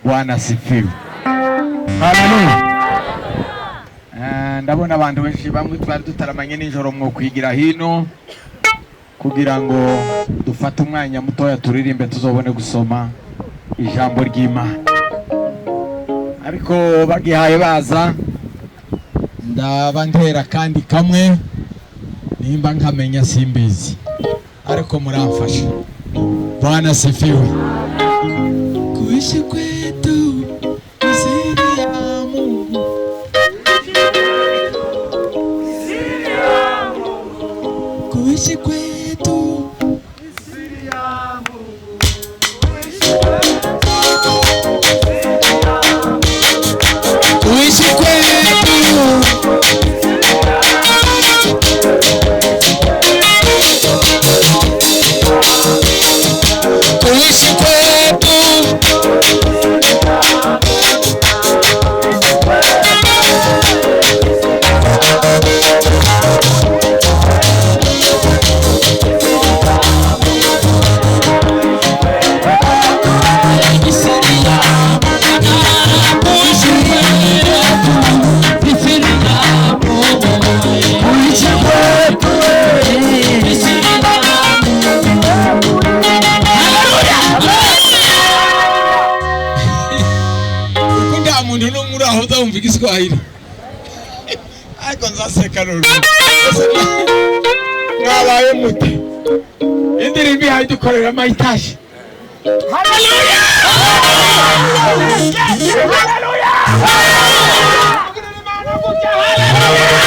Bwana sifiwe. Haleluya. Ndabona abantu benshi bamwe twari tutaramanye nijoro mwo kwigira hino kugira ngo dufate umwanya mutoya turirimbe tuzobone gusoma ijambo ry'Imana. Ariko bagihaye baza ndabantera kandi kamwe nimba nkamenya simbizi, ariko muramfasha. Bwana sifiwe. Kuishi kwetu siri ya Mungu, kuishi kwetu siri ya Mungu, kuishi kwetu Kiswahili. Aiko nzaseka nuru. Ngabaye mute. Indirimbi hayidukorera mayitashi. Haleluya! Haleluya! Mugirira Imana gutya. Haleluya!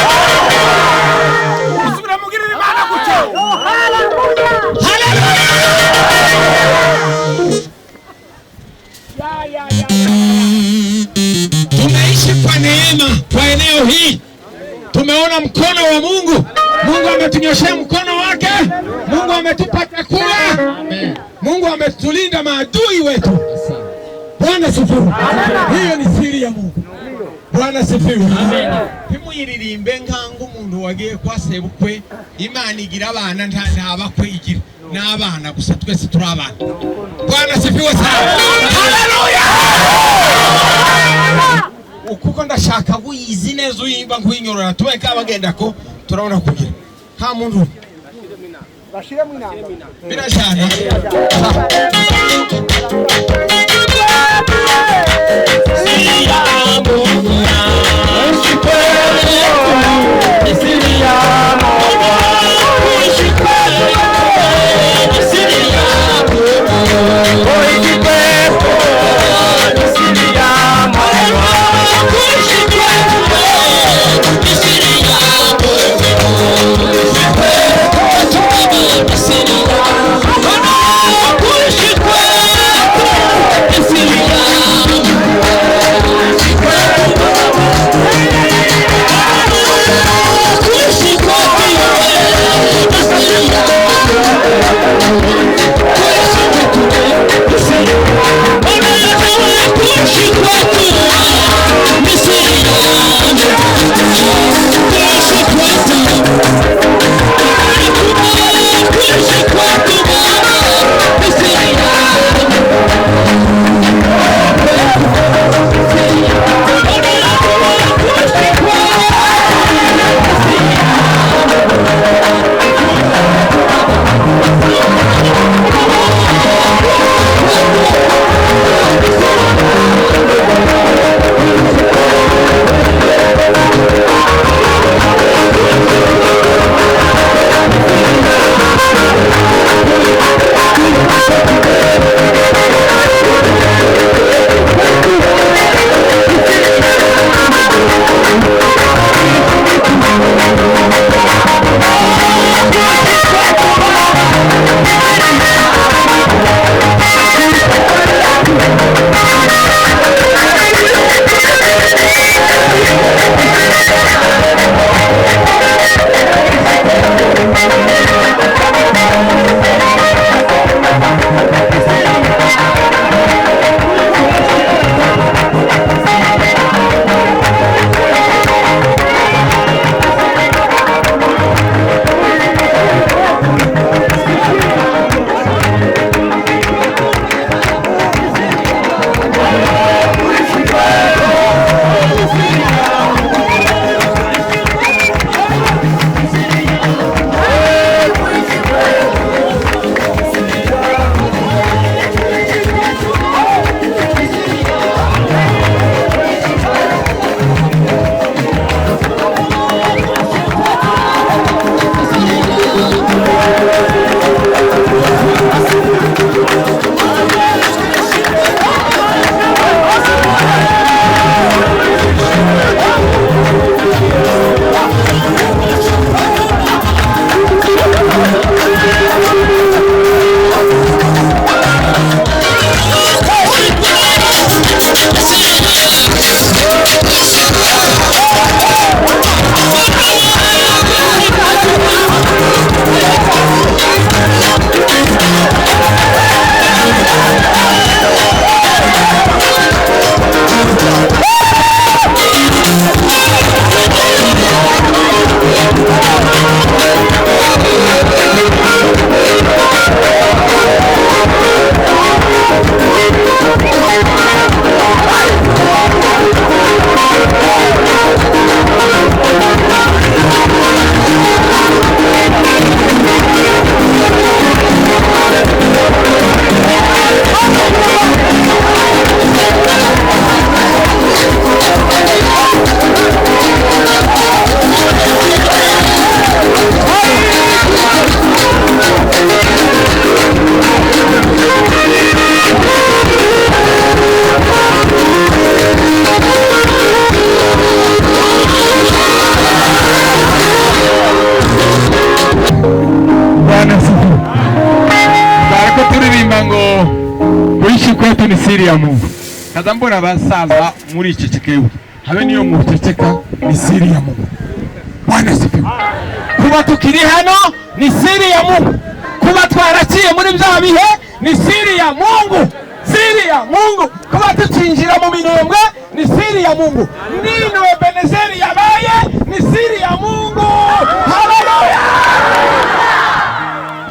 Usubira mugirira Imana gutya. Haleluya! Haleluya! Ya. Tunaishi kwa neema kwa eneo hii. Tumeona mkono wa Mungu. Mungu ametunyoshea mkono wake. Mungu ametupa chakula. Mungu ametulinda maadui wetu. Bwana sifiwe. Hiyo ni siri ya Mungu. Bwana sifiwe. Timuyiririmbe nkangu umuntu wagiye kwa sebukwe. Imana igira abana ntabakwe igira. N'abana gusa twese turi abana. Bwana sifiwe sana. Haleluya! Ukuko ndashaka guyizi neza uyimba nkuyinyorora tubeka abagenda ko turabona kugira nta muntu bashire mu inanga birashana ya Mungu. Kaza mbona basaza muri cecekeye habe niyo muceceka ni siri ya Mungu. Bwana sifiwe. Kuba tukiri hano ni siri ya Mungu. Kuba twaraciye muri bya bihe ni siri ya Mungu. Siri ya Mungu. Kuba tucinjira mu minembwe ni siri ya Mungu. Nino Ebenezer yabaye ni siri ya Mungu. Haleluya!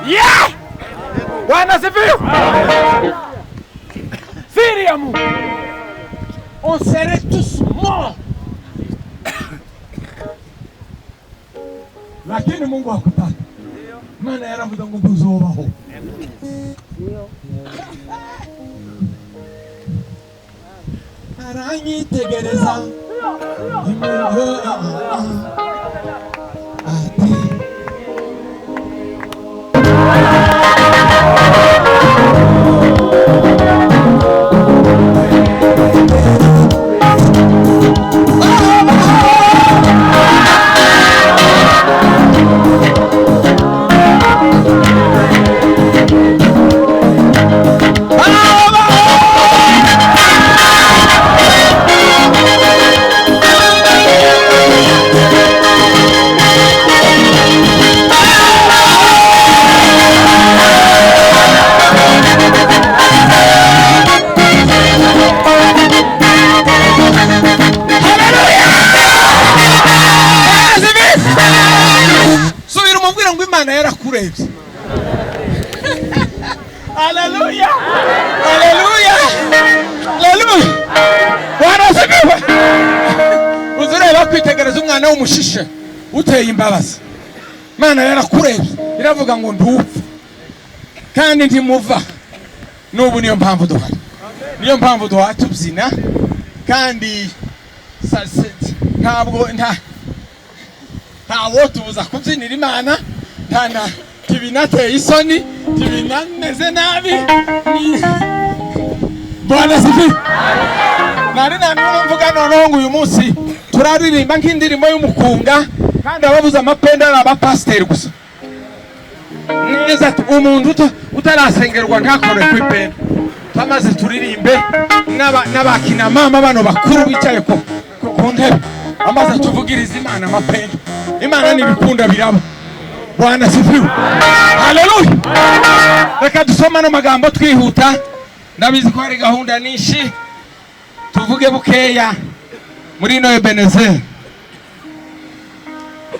Yeah! Bwana sifiwe. Siri ya Mungu. On serait tous morts. Lakini Mungu hakutaka. Maana yaravuga ngo tuzobaho. Aranyitegereza. Haleluya! Haleluya! Haleluya! Bwana asifiwe. Uzureba kwitegereza umwana w'umushishe uteye imbabazi. Mana yarakurebye iravuga ngo ndupfa kandi ntimuva. Nubu niyo mpamvu duhari. Niyo mpamvu tubyina kandi ntabwo ntawo tubuza kubyinira Imana ntana tibinateye isoni tibinameze nabi. Bwana sifi. Nari mvuga noneho ngo uyu munsi turaririmba nk'indirimbo y'umukunga kandi ababuza amapenda ari abapasiteri gusa. Neza umuntu utarasengerwa ntakore kwipenda. Tamaze turirimbe n'abakina mama bano bakuru bicaye ku ntebe amaze tuvugiriza Imana amapenda. Imana nibikunda biraba. Bwana sifiwe. Haleluya. Reka dusoma no magambo twihuta. Ndabizi ko hari gahunda nishi. Tuvuge bukeya muri no Ebenezer.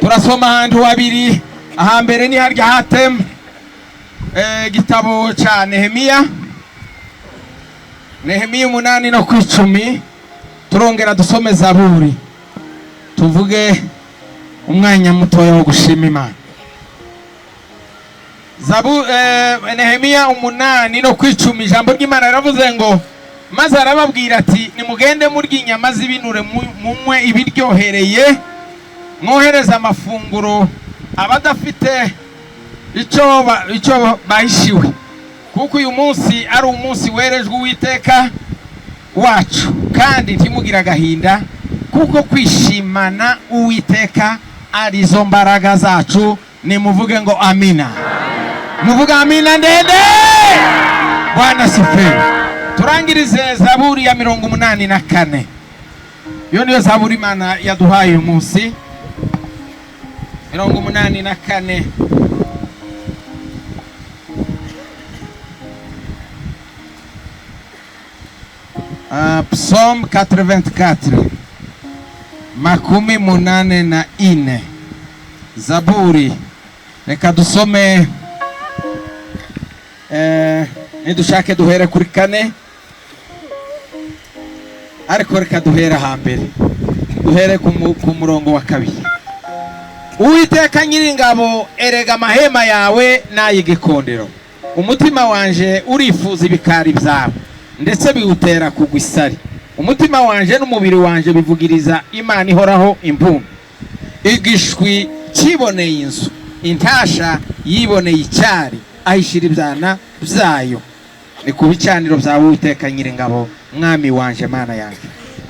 Turasoma ahantu habiri. Ahambere ni harya hatem gitabo cha Nehemiya. Nehemiya 8 no 10. Turongera dusome Zaburi. Tuvuge umwanya mutoya wo gushima Imana. Nehemiya 8 no 10 ijambo ry'Imana riravuze ngo maze arababwira ati nimugende murya inyama z'ibinure mumwe ibiryohereye mwohereza amafunguro abadafite icyo bahishiwe kuko uyu munsi ari umunsi werejwe Uwiteka wacu kandi ntimugira agahinda kuko kwishimana Uwiteka arizo mbaraga zacu. Nimuvuge ngo amina. Muvuga amina ndende. Bwana sifiwe. Turangirize Zaburi ya 84. Yo niyo Zaburi Imana yaduhaye uyu munsi. 84. Psalm 84. Makumi 84. Zaburi. Reka dusome nidushake duhere kuri 4 ariko reka duhera hambere duhere ku murongo wa 2. Uwiteka nyiringabo erega amahema yawe n'ay'igikondero umutima wanje urifuza ibikari byawe ndetse biwutera kugwa isari. Umutima wanje n'umubiri wanje bivugiriza Imana ihoraho impundu. Igishwi kiboneye inzu intasha yiboneye icyari ahishira ibyana byayo. Ni ku bicaniro bya Uwiteka nyiringabo mwami wanje Mana yanjye.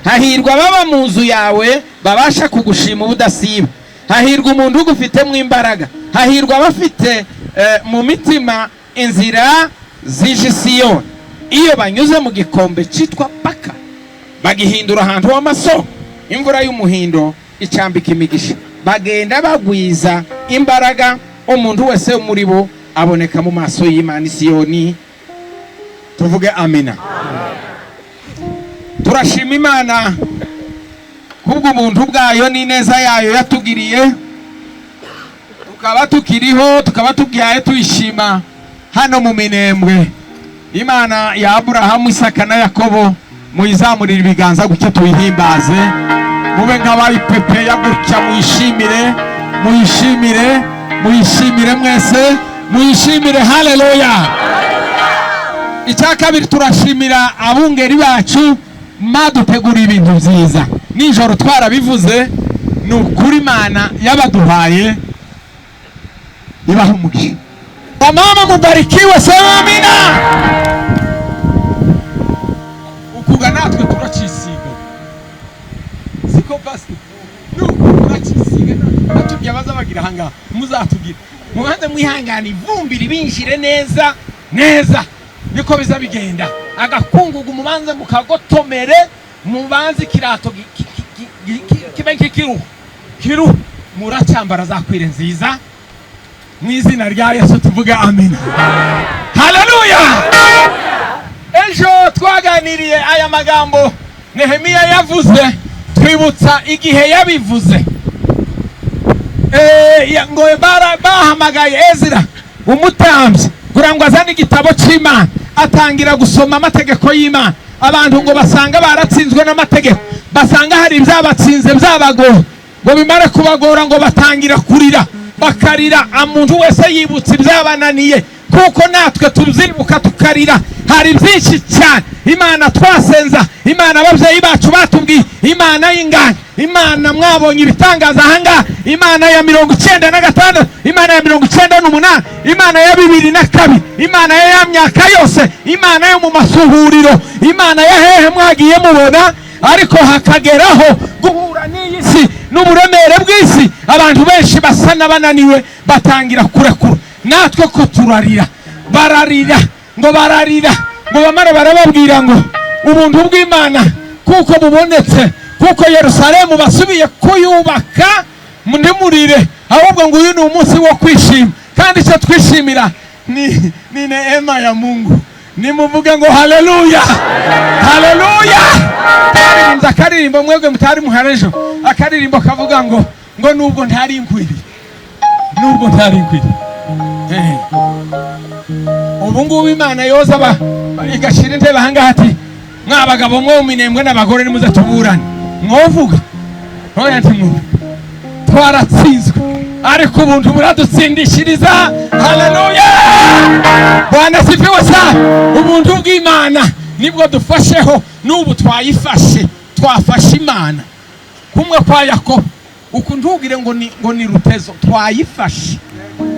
Hahirwa baba mu nzu yawe babasha kugushima ubudasiba. Hahirwa umuntu ugufitemo imbaraga. Hahirwa abafite mu mitima inzira zije Siyoni. iyo banyuze mu gikombe cyitwa Baka bagihindura ahantu h'amasoko, imvura y'umuhindo icambika imigisha, bagenda bagwiza imbaraga, umuntu wese muri bo aboneka mu maso y'Imana Siyoni. Tuvuge amina. Turashima Imana kubwo umuntu bwayo n'ineza yayo yatugiriye, tukaba tukiriho, tukaba tubyaye tuyishima hano mu Minembwe. Imana ya Aburahamu, Isaka na Yakobo muyizamurira ibiganza gutya tuyihimbaze, mube nk'abayipepeya gutya, muyishimire, muyishimire, muyishimire mwese, muyishimire. Haleluya. Icya kabiri, turashimira abungeri bacu madutegura ibintu byiza. Nijoro twarabivuze, ni ukuri Imana yabaduhaye ibaha umugisha. Mama mubarikiwe, sema amina. Ukuga natwe turacisiga, siko pasi turacisiga, natubye abazabagira hanga muzatugira, mubanze mwihangana ivumbi ribinjire neza neza, niko biza bigenda. Agakungugu mubanze mukagotomere, mubanze ikirato kibe kiru muracyambara zakwire nziza, mu izina rya Yesu tuvuga amina. Haleluya. Ejo twaganiriye aya magambo Nehemiya yavuze, twibutsa igihe yabivuze. Ngo bahamagaye Ezra umutambyi kugira ngo azane igitabo cy'Imana, atangira gusoma amategeko y'Imana. Abantu ngo basanga baratsinzwe n'amategeko, basanga hari ibyabatsinze byabagora, ngo bimare kubagora ngo batangira kurira, bakarira. Umuntu wese yibutse ibyabananiye, kuko natwe tubyibuka tukarira. Hari byinshi cyane Imana twasenza, Imana ababyeyi bacu batubwiye, Imana y'inganga, Imana mwabonye ibitangaza ahangaha, Imana ya 96, Imana ya 98, Imana ya 2002, Imana ya myaka yose, Imana yo mu masuhuriro, Imana ya hehe mwagiye mubona. Ariko hakageraho guhura n'iyi si n'uburemere bw'isi, abantu benshi basa n'abananiwe, batangira kurekura. Natwe ko turarira, bararira, ngo bararira, ngo bamara barababwira ngo ubuntu bw'Imana kuko bubonetse, kuko Yerusalemu basubiye kuyubaka, mundimurire, ahubwo ngo uyu ni umunsi wo kwishima. Kandi icyo twishimira ni neema ya Mungu. Nimuvuge ngo haleluya, haleluya. Taririmba akaririmbo mwebwe mutari muharejo, akaririmbo kavuga ngo nubwo ntari inkwiri, nubwo ntari inkwiri. Ubu ngubu Imana yoza igashira intebe ahangaha ati mwabagabo mwe mu Minembwe n'abagore nimuze tuburane, mwovuga oya ntimwumve, twaratsinzwe ariko ubuntu buradutsindishiriza. Haleluya. Bwana sifiwe sana. Ubuntu bw'Imana nibwo dufasheho, n'ubu twayifashe, twafashe Imana kumwe kwa Yakobo. Uku ntugire ngo ni rutezo, twayifashe.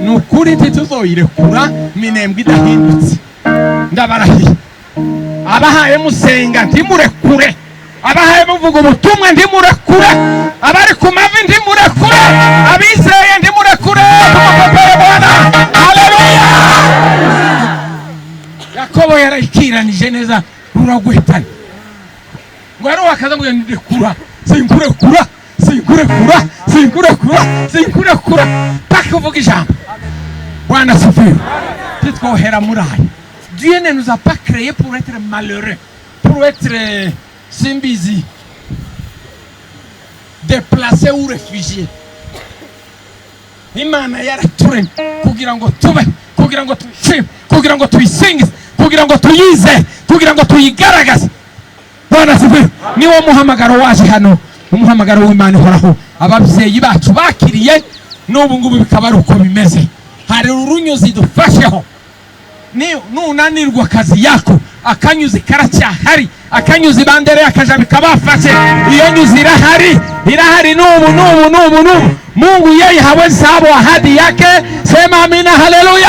Nukuri ntituzoyirekura Minembwe idahindutse. Ndabarahiye, abahaye musenga ntimurekure, abahaye muvuga ubutumwa ntimurekure, abari ku mavi ntimurekure, abizeye ntimurekure. Tumupepere Bwana. Haleluya. Yakobo yarayikiranije neza, ruragwetana ngo ari wakaza ngo ndirekura, sinkurekura, sinkurekura, sinkurekura, sinkurekura, paka uvuga ijambo. Bwana asifiwe. Titwohera murayi. Dieu ne nous a pas créé pour être malheureux, pour être simbizi, déplacé ou réfugié. Imana yaraturemye kugira ngo tube, kugira ngo tuyishime, kugira ngo tuyisingize, kugira ngo tuyize, kugira ngo tuyigaragaze. Bwana asifiwe. Niwo muhamagaro waje hano, umuhamagaro w'Imana ihoraho. Ababyeyi bacu bakiriye, n'ubu ngubu bikaba ari uko bimeze. Hari urunyuzi dufasheho. Nunanirwa kazi yako, akanyuzi karacyahari, akanyuzi bandere akaja bikabafashe. Iyo nyuzi irahari n'ubu. Mungu yeye hawezi sababu ahadi yake. Sema amina. Haleluya.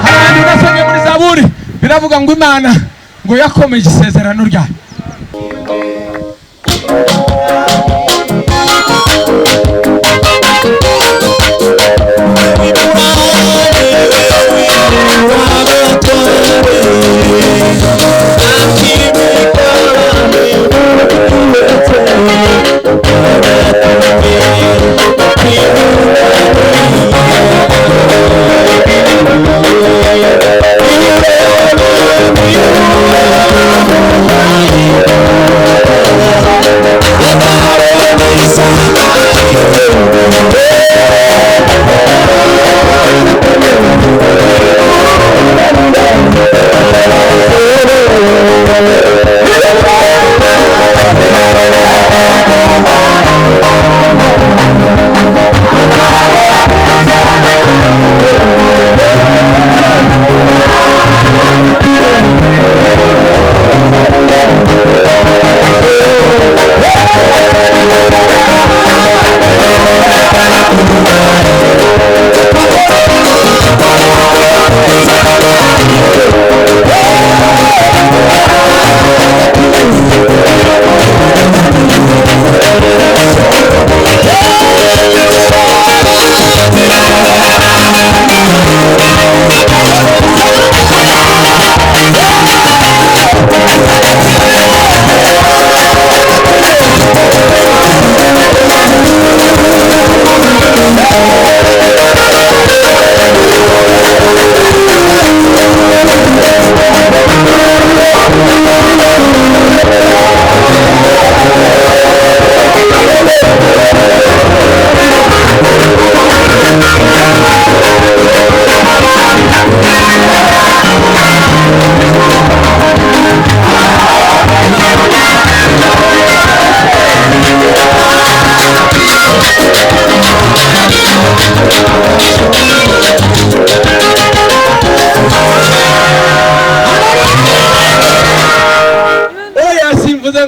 Hadi nasomye muri Zaburi biravuga ngo Imana ngo yakomeje isezerano ryayo.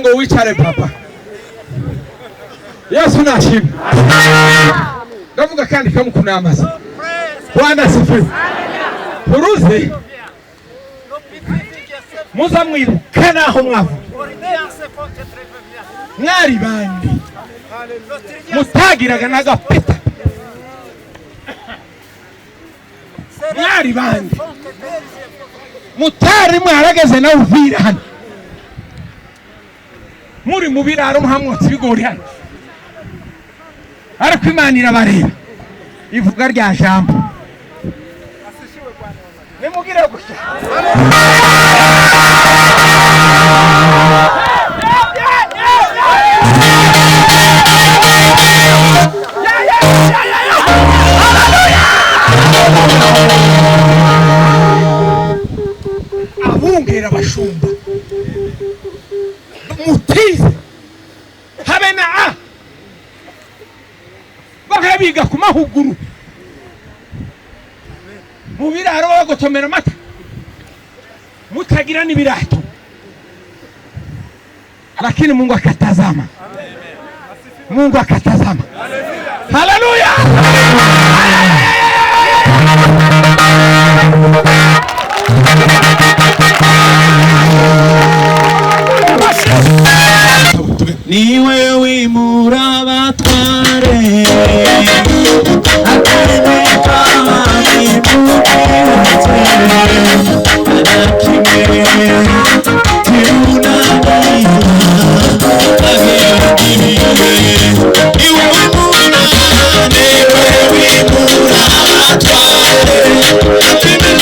ngo wicare papa. Yesu nashimwe. Ndavuga kandi kama kuna amazi. Bwana asifiwe. Uruzi muza mwibuka naho mwavu. Mwari bandi mutagiraga n'agapeta. Mwari bandi mutari mwarageze na Uvira hano. Muri mu biraro muhamwotse ibigori hano. Ariko Imana irabareba ivuga rya jambo. Nimugire gutya. Abungera abashumba mutize habe na bakabiga ku mahuguru mu biraro bagotomera amata mutagira n'ibirato, lakini Mungu akatazama. Mungu akatazama. Haleluya. Niwe wimura abatware akabika abimutse anakimwe tirunaniza agiragiriwe. Niwe wimura abatware akabika